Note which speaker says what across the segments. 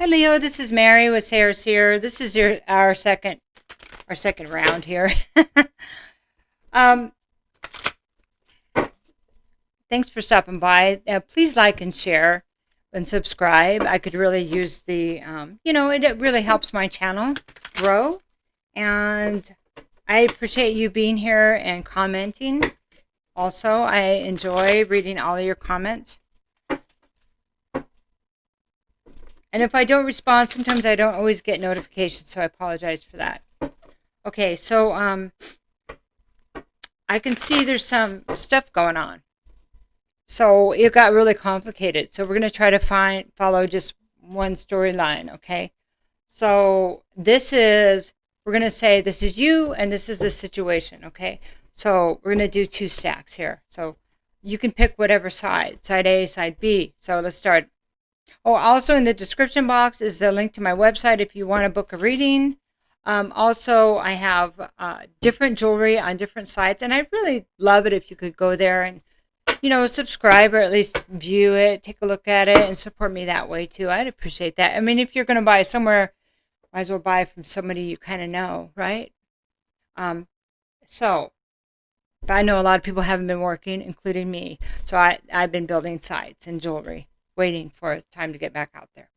Speaker 1: Hi Leo, this is Mary with Seer. This is our second round here. um, Thanks for stopping by. Please like and share and subscribe. I could really use the it really helps my channel grow, and I appreciate you being here and commenting. Also, I enjoy reading all of your comments. And if I don't respond, sometimes I don't always get notifications, so I apologize for that. Okay, so I can see there's some stuff going on. So it got really complicated. So we're going to try to follow just one storyline, okay? So we're going to say this is you and this is the situation, okay? So we're going to do 2 stacks here. So you can pick whatever side A, side B. So let's start. Oh, also in the description box is the link to my website if you want to book a reading. Also, I have different jewelry on different sites, and I'd really love it if you could go there and, subscribe or at least view it, take a look at it, and support me that way too. I'd appreciate that. I mean, if you're going to buy somewhere, might as well buy from somebody you kind of know, right? But I know a lot of people haven't been working, including me. So I've been building sites and jewelry, waiting for time to get back out there.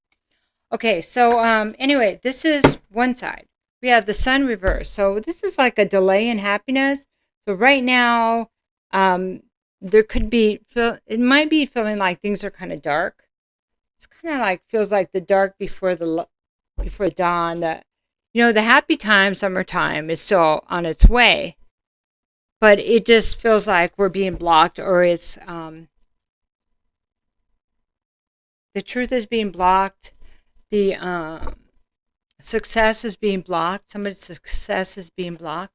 Speaker 1: Okay, so anyway, this is one side. We have the sun reverse. So this is like a delay in happiness. So right now, there could be, it might be feeling like things are kind of dark. It's kind of like, feels like the dark before dawn. That, the happy time, summertime is still on its way. But it just feels like we're being blocked, or it's, the truth is being blocked. The success is being blocked. Somebody's success is being blocked.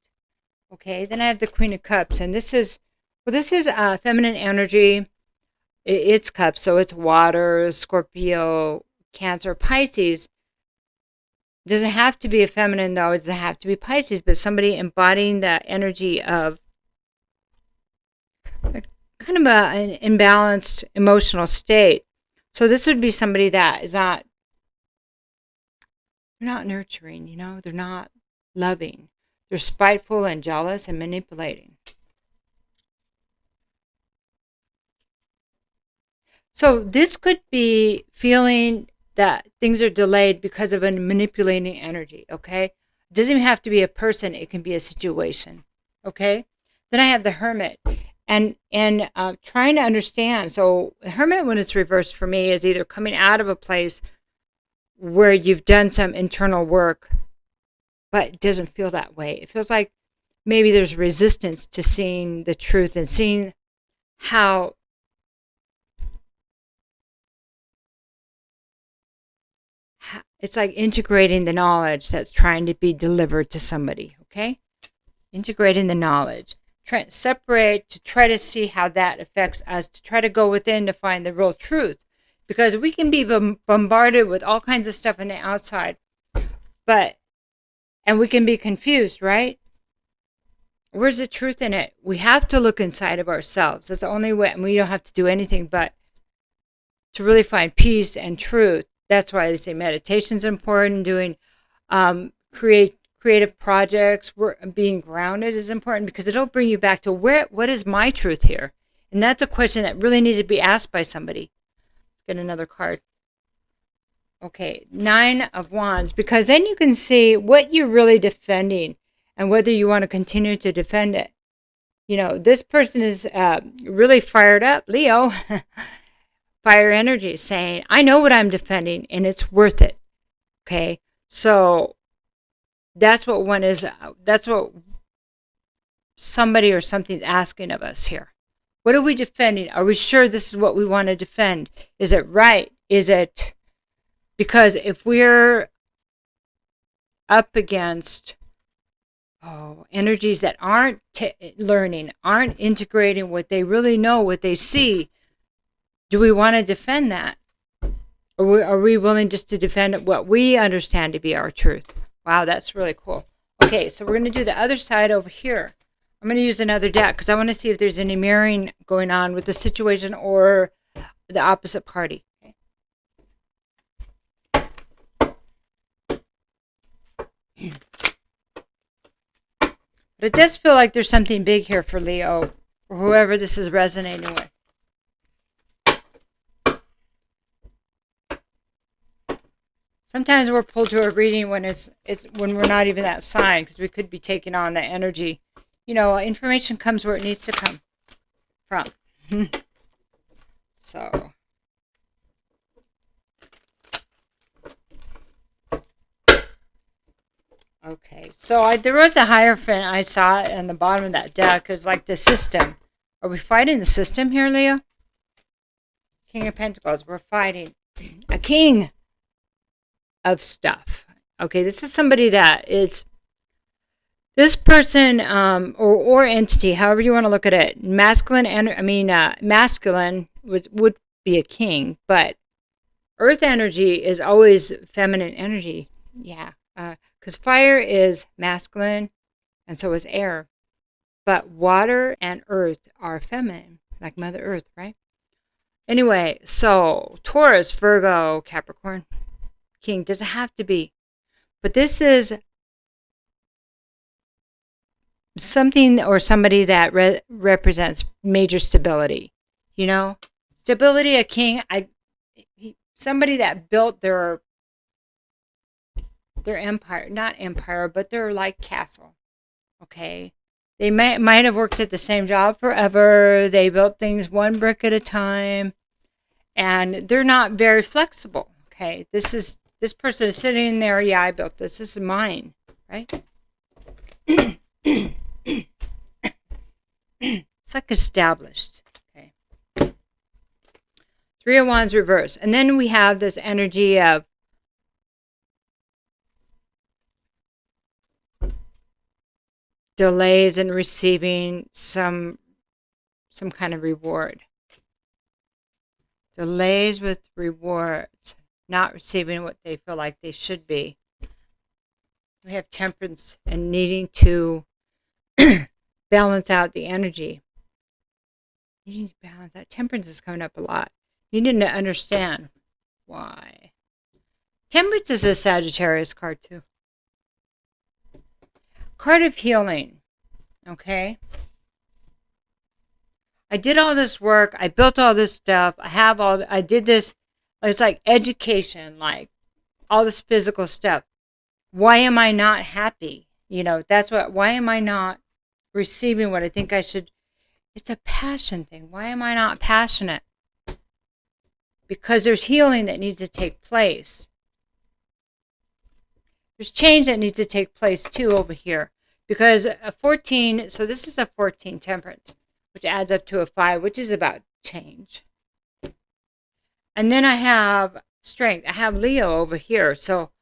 Speaker 1: Okay, then I have the Queen of Cups, and this is feminine energy. It's cups, so it's water, Scorpio, Cancer, Pisces. It doesn't have to be a feminine, though. It doesn't have to be Pisces, but somebody embodying the energy of kind of an imbalanced emotional state. So this would be somebody that is they're not nurturing, they're not loving. They're spiteful and jealous and manipulating. So this could be feeling that things are delayed because of a manipulating energy, okay? It doesn't even have to be a person, it can be a situation, okay? Then I have the Hermit. And trying to understand. So Hermit, when it's reversed for me, is either coming out of a place where you've done some internal work, but it doesn't feel that way. It feels like maybe there's resistance to seeing the truth and seeing how it's like integrating the knowledge that's trying to be delivered to somebody, okay? Integrating the knowledge. Try to separate, to try to see how that affects us, to try to go within to find the real truth. Because we can be bombarded with all kinds of stuff on the outside, and we can be confused, right? Where's the truth in it? We have to look inside of ourselves. That's the only way, and we don't have to do anything but to really find peace and truth. That's why they say meditation's important, doing creative projects, being grounded is important, because it'll bring you back to what is my truth here? And that's a question that really needs to be asked by somebody. Let's get another card. Okay, 9 of Wands, because then you can see what you're really defending and whether you want to continue to defend it. This person is really fired up, Leo. Fire energy, saying, I know what I'm defending and it's worth it. Okay, so that's what one is. That's what somebody or something's asking of us here. What are we defending? Are we sure this is what we want to defend? Is it right? Is it because if we're up against energies that aren't learning, aren't integrating what they really know, what they see, do we want to defend that? Or are we willing just to defend what we understand to be our truth? Wow, that's really cool. Okay, so we're going to do the other side over here. I'm going to use another deck because I want to see if there's any mirroring going on with the situation or the opposite party. Okay. But it does feel like there's something big here for Leo, or whoever this is resonating with. Sometimes we're pulled to a reading when when we're not even that sign, because we could be taking on that energy. You know, information comes where it needs to come from. So, okay. So there was a Hierophant. I saw it on the bottom of that deck. It's like the system. Are we fighting the system here, Leo? King of Pentacles. We're fighting a king of stuff. Okay, this is somebody that is this person or entity, however you want to look at it. Masculine and masculine would be a king, but earth energy is always feminine energy. Yeah, because fire is masculine, and so is air. But water and earth are feminine, like Mother Earth, right? Anyway, so Taurus, Virgo, Capricorn. King doesn't have to be, but this is something or somebody that represents major stability. You know, stability. A king, somebody that built their empire, not empire, but their like castle. Okay, they might have worked at the same job forever. They built things one brick at a time, and they're not very flexible. Okay, this person is sitting there, yeah, I built this. This is mine, right? It's like established. Okay. Three of Wands reverse. And then we have this energy of delays in receiving some kind of reward. Delays with rewards. Not receiving what they feel like they should be. We have Temperance and needing to balance out the energy. Needing to balance that. Temperance is coming up a lot. You need to understand why. Temperance is a Sagittarius card too. Card of healing. Okay. I did all this work. I built all this stuff. I did this. It's like education, like all this physical stuff. Why am I not happy? You know, why am I not receiving what I think I should? It's a passion thing. Why am I not passionate? Because there's healing that needs to take place. There's change that needs to take place too over here. Because a 14, so this is a 14 Temperance, which adds up to a 5, which is about change. And then I have Strength. I have Leo over here. So,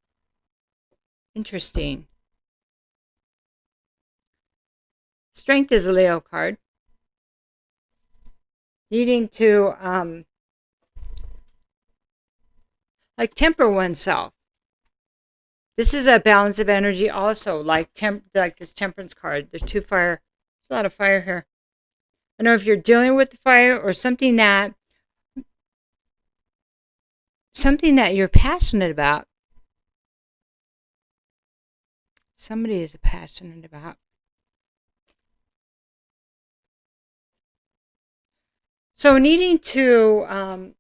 Speaker 1: interesting. Strength is a Leo card. Needing to, like, temper oneself. This is a balance of energy also, like this Temperance card. There's two fire. There's a lot of fire here. I don't know if you're dealing with the fire or something that you're passionate about. Somebody is passionate about. So needing to,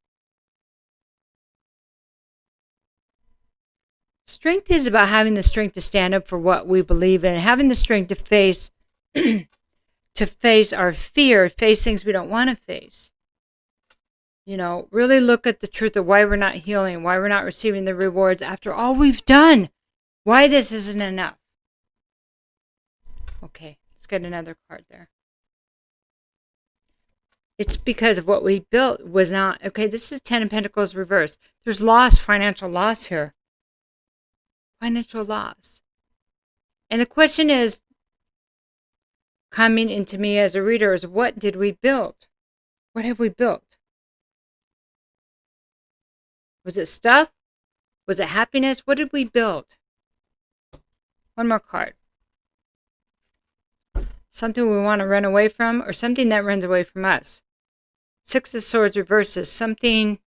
Speaker 1: strength is about having the strength to stand up for what we believe in, having the strength to face, our fear, face things we don't want to face. You know, really look at the truth of why we're not healing, why we're not receiving the rewards after all we've done, why this isn't enough. Okay, let's get another card there. It's because of what we built was not, okay, this is 10 of Pentacles reversed. There's loss, financial loss here. Financial loss. And the question is, coming into me as a reader, is what did we build? What have we built? Was it stuff? Was it happiness? What did we build? One more card. Something we want to run away from or something that runs away from us. Six of Swords reverses. Something,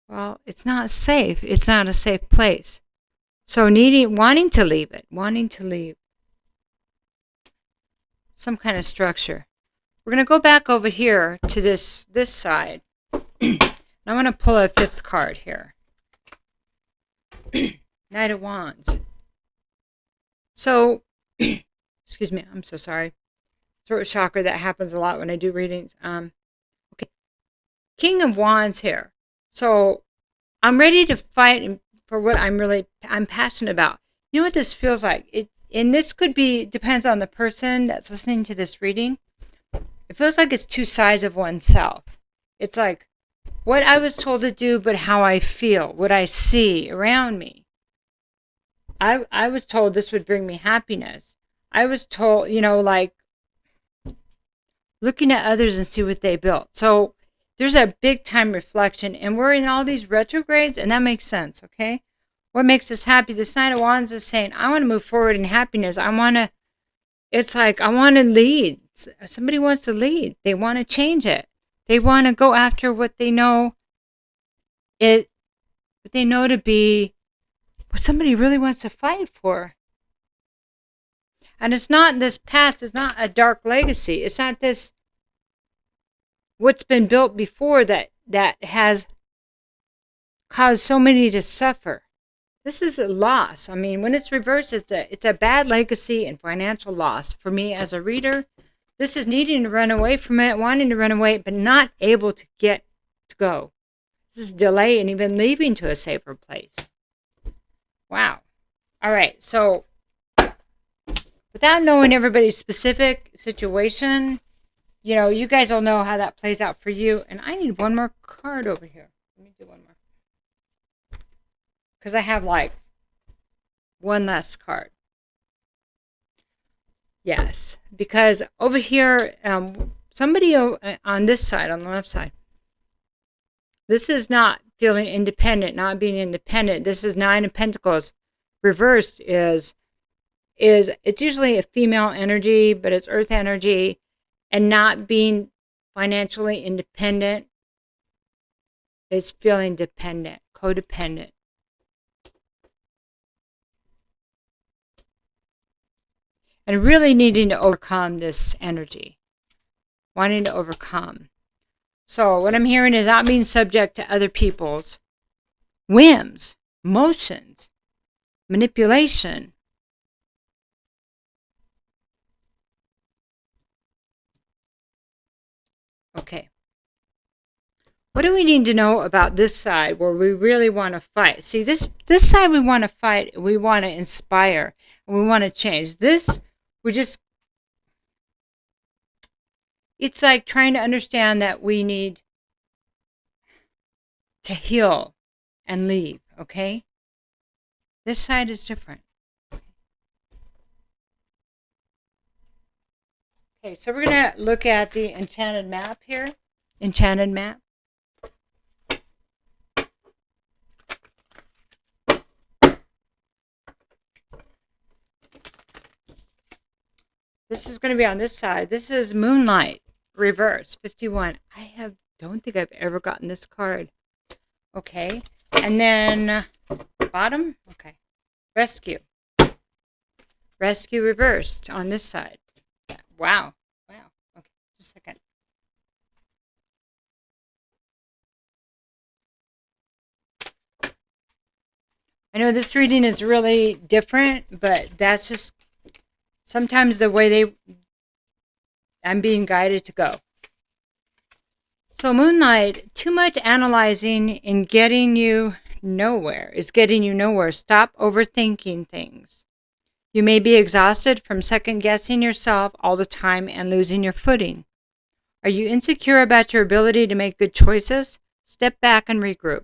Speaker 1: well, it's not safe. It's not a safe place. So wanting to leave some kind of structure. We're going to go back over here to this side. I want to pull a 5th card here. Knight of Wands. So, excuse me, I'm so sorry. Throat chakra, that happens a lot when I do readings. Okay. King of Wands here. So, I'm ready to fight for what I'm passionate about. You know what this feels like? And this depends on the person that's listening to this reading. It feels like it's two sides of oneself. It's like what I was told to do, but how I feel, what I see around me. I was told this would bring me happiness. I was told, like looking at others and see what they built. So there's a big time reflection, and we're in all these retrogrades, and that makes sense, okay? What makes us happy? This Knight of Wands is saying, I want to move forward in happiness. I want to lead. Somebody wants to lead. They want to change it. They want to go after what they know to be what somebody really wants to fight for. And it's not this past, it's not a dark legacy. It's not this what's been built before that has caused so many to suffer. This is a loss. I mean, when it's reversed, it's a bad legacy and financial loss. For me as a reader, this is needing to run away from it, wanting to run away, but not able to get to go. This is delay and even leaving to a safer place. Wow. All right. So without knowing everybody's specific situation, you guys will know how that plays out for you. And I need one more card over here. Let me do one more. Because I have one last card. Yes. Because over here, somebody on this side, on the left side, this is not feeling independent, not being independent. This is 9 of Pentacles. Reversed is it's usually a female energy, but it's earth energy, and not being financially independent is feeling dependent, codependent. And really needing to overcome this energy, wanting to overcome. So what I'm hearing is not being subject to other people's whims, emotions, manipulation. Okay. What do we need to know about this side where we really want to fight? See, this side we want to fight, we want to inspire, and we want to change. This, it's like trying to understand that we need to heal and leave, okay? This side is different. Okay, so we're going to look at the enchanted map here. Enchanted map. This is going to be on this side. This is Moonlight, reverse, 51. I don't think I've ever gotten this card. Okay. And then bottom. Okay. Rescue. Rescue reversed on this side. Wow. Wow. Okay. Just a second. I know this reading is really different, but that's just sometimes the way I'm being guided to go. So Moonlight, too much analyzing is getting you nowhere. Stop overthinking things. You may be exhausted from second guessing yourself all the time and losing your footing. Are you insecure about your ability to make good choices? Step back and regroup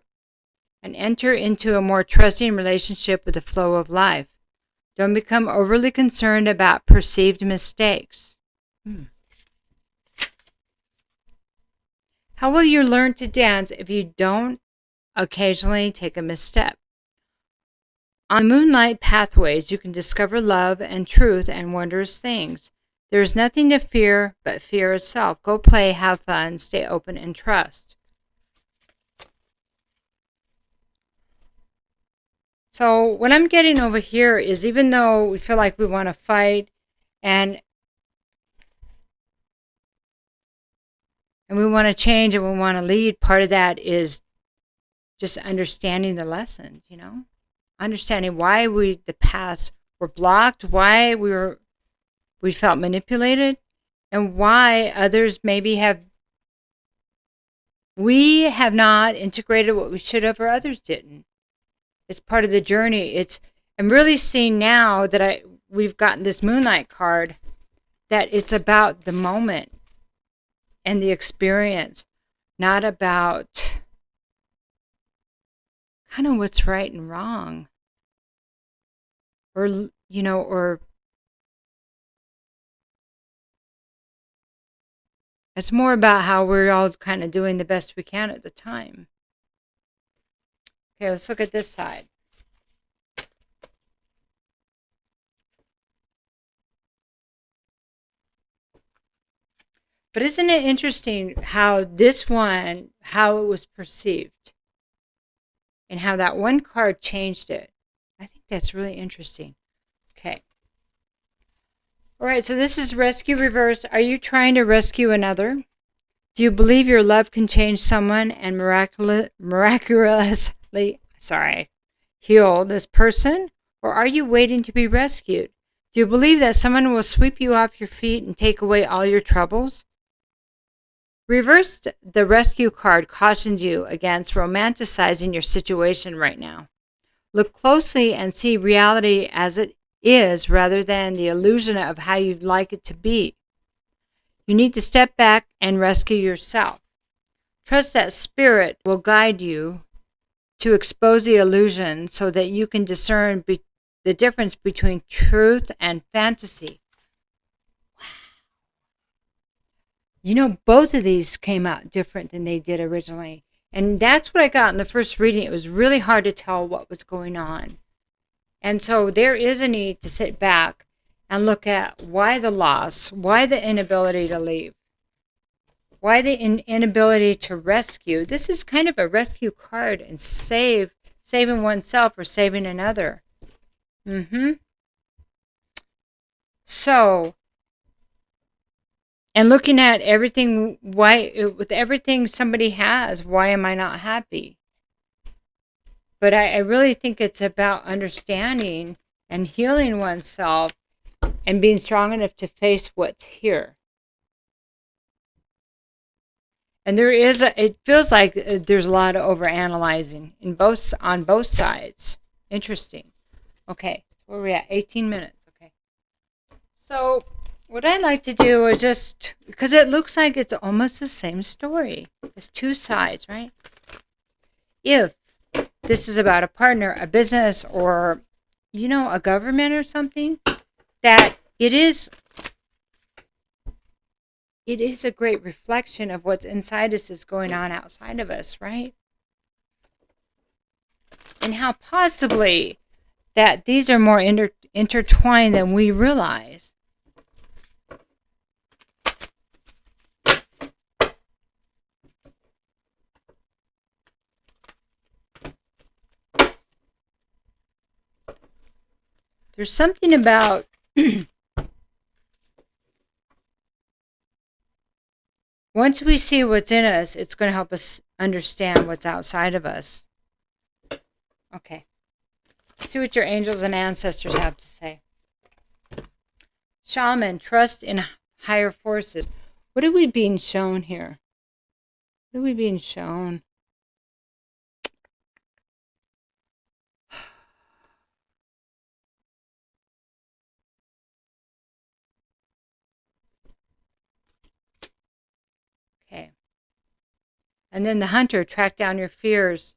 Speaker 1: and enter into a more trusting relationship with the flow of life. Don't become overly concerned about perceived mistakes. How will you learn to dance if you don't occasionally take a misstep? On Moonlight pathways, you can discover love and truth and wondrous things. There is nothing to fear but fear itself. Go play, have fun, stay open, and trust. So what I'm getting over here is, even though we feel like we want to fight and we want to change and we want to lead, part of that is just understanding the lessons, understanding why the paths were blocked, why we felt manipulated, and why others maybe we have not integrated what we should have, or others didn't. It's part of the journey. I'm really seeing now that we've gotten this Moonlight card, that it's about the moment and the experience, not about kind of what's right and wrong, or it's more about how we're all kind of doing the best we can at the time. Okay, let's look at this side. But isn't it interesting how how it was perceived, and how that one card changed it? I think that's really interesting. Okay. All right, so this is Rescue Reverse. Are you trying to rescue another? Do you believe your love can change someone and miraculously heal this person? Or are you waiting to be rescued? Do you believe that someone will sweep you off your feet and take away all your troubles? Reversed, the rescue card cautions you against romanticizing your situation right now. Look closely and see reality as it is, rather than the illusion of how you'd like it to be. You need to step back and rescue yourself. Trust that spirit will guide you to expose the illusion so that you can discern the difference between truth and fantasy. Both of these came out different than they did originally. And that's what I got in the first reading. It was really hard to tell what was going on. And so there is a need to sit back and look at why the loss, why the inability to leave, why the inability to rescue. This is kind of a rescue card, and saving oneself or saving another. So, and looking at everything, with everything somebody has, why am I not happy? But I really think it's about understanding and healing oneself and being strong enough to face what's here. And it feels like there's a lot of overanalyzing on both sides. Interesting. Okay, where are we at? 18 minutes. Okay. So what I'd like to do is just, because it looks like it's almost the same story. It's two sides, right? If this is about a partner, a business, or, a government or something, that it is a great reflection of what's inside us is going on outside of us, right? And how possibly that these are more intertwined than we realize. There's something about once we see what's in us, it's going to help us understand what's outside of us. Okay. Let's see what your angels and ancestors have to say. Shaman, trust in higher forces. What are we being shown here? What are we being shown? Okay. And then the hunter, track down your fears.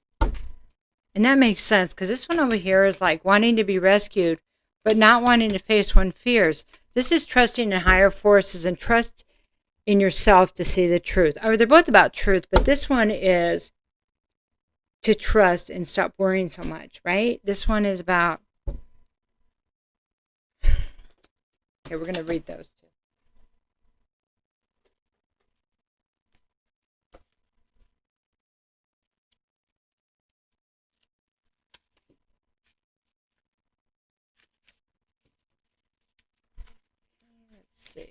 Speaker 1: And that makes sense, because this one over here is like wanting to be rescued, but not wanting to face one's fears. This is trusting in higher forces and trust in yourself to see the truth. Or they're both about truth, but this one is to trust and stop worrying so much, right? This one is about... Okay, we're going to read those two. see.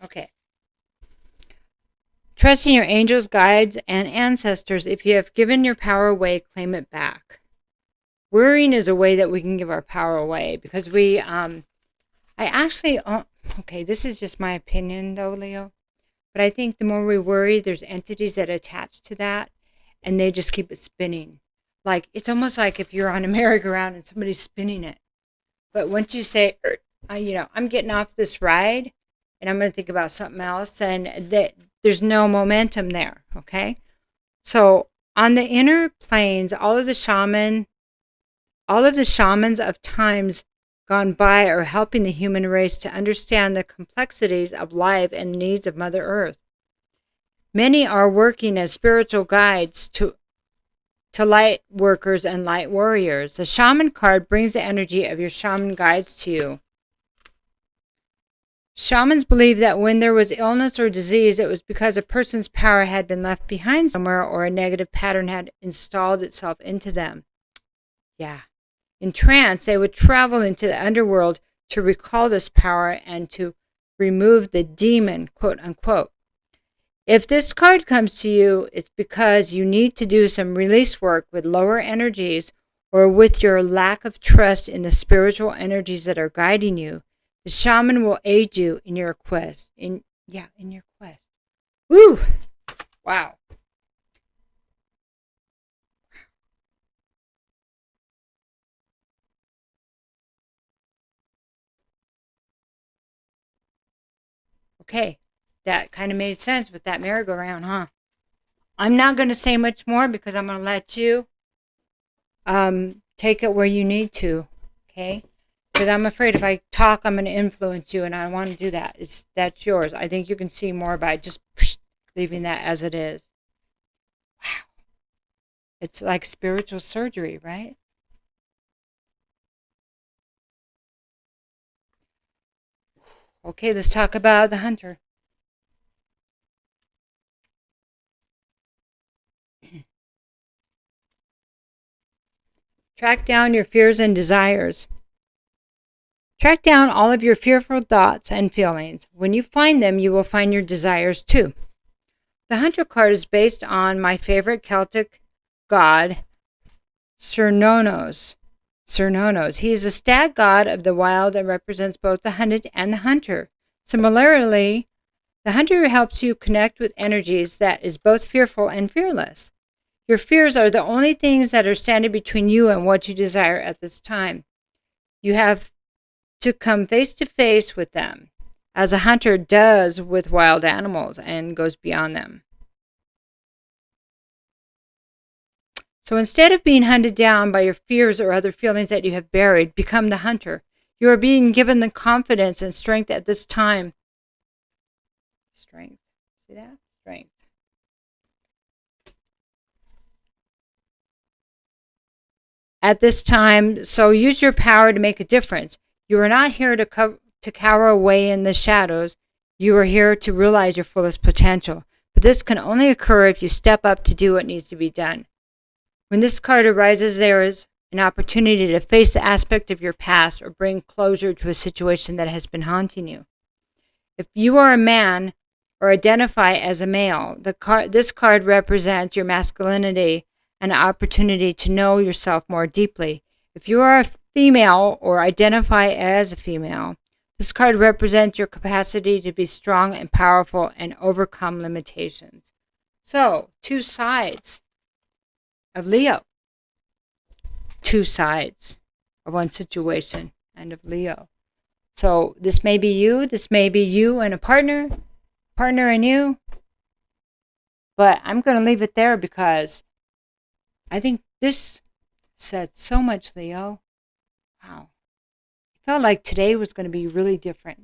Speaker 1: Okay. Trusting your angels, guides, and ancestors. If you have given your power away, claim it back. Worrying is a way that we can give our power away because okay, this is just my opinion though, Leo, but I think the more we worry, there's entities that attach to that and they just keep it spinning. Like, it's almost like if you're on a merry-go-round and somebody's spinning it. But once you say, I'm getting off this ride and I'm going to think about something else, and that there's no momentum there, okay? So on the inner planes, all of the shamans of times gone by are helping the human race to understand the complexities of life and needs of Mother Earth. Many are working as spiritual guides to light workers and light warriors. The Shaman card brings the energy of your shaman guides to you. Shamans believe that when there was illness or disease, it was because a person's power had been left behind somewhere or a negative pattern had installed itself into them. Yeah. In trance, they would travel into the underworld to recall this power and to remove the demon, quote unquote. If this card comes to you, it's because you need to do some release work with lower energies or with your lack of trust in the spiritual energies that are guiding you. The shaman will aid you in your quest. In your quest. Woo! Wow. Okay, that kind of made sense with that merry-go-round, huh? I'm not going to say much more because I'm going to let you take it where you need to, okay? Because I'm afraid if I talk, I'm going to influence you, and I want to do that. That's yours. I think you can see more by just leaving that as it is. Wow. It's like spiritual surgery, right? Okay, let's talk about the hunter. Track down your fears and desires. Track down all of your fearful thoughts and feelings. When you find them, you will find your desires too. The Hunter card is based on my favorite Celtic god, Cernunnos. He is a stag god of the wild and represents both the hunted and the hunter. Similarly, the hunter helps you connect with energies that is both fearful and fearless. Your fears are the only things that are standing between you and what you desire at this time. You have to come face to face with them, as a hunter does with wild animals and goes beyond them. So instead of being hunted down by your fears or other feelings that you have buried, become the hunter. You are being given the confidence and strength at this time. Strength. See that? Strength. At this time, so use your power to make a difference. You are not here to cower away in the shadows. You are here to realize your fullest potential. But this can only occur if you step up to do what needs to be done. When this card arises, there is an opportunity to face the aspect of your past or bring closure to a situation that has been haunting you. If you are a man or identify as a male, this card represents your masculinity and an opportunity to know yourself more deeply. If you are a female or identify as a female, this card represents your capacity to be strong and powerful and overcome limitations. So, two sides of Leo. Two sides of one situation and of Leo. So this may be you and a partner and you. But I'm going to leave it there because I think this said so much, Leo. Wow. I felt like today was going to be really different,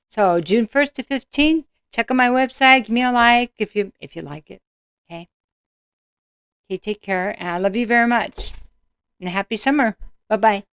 Speaker 1: So June 1st to 15th, check out my website, give me a like if you like it. Okay. Okay, take care. And I love you very much. And happy summer. Bye-bye.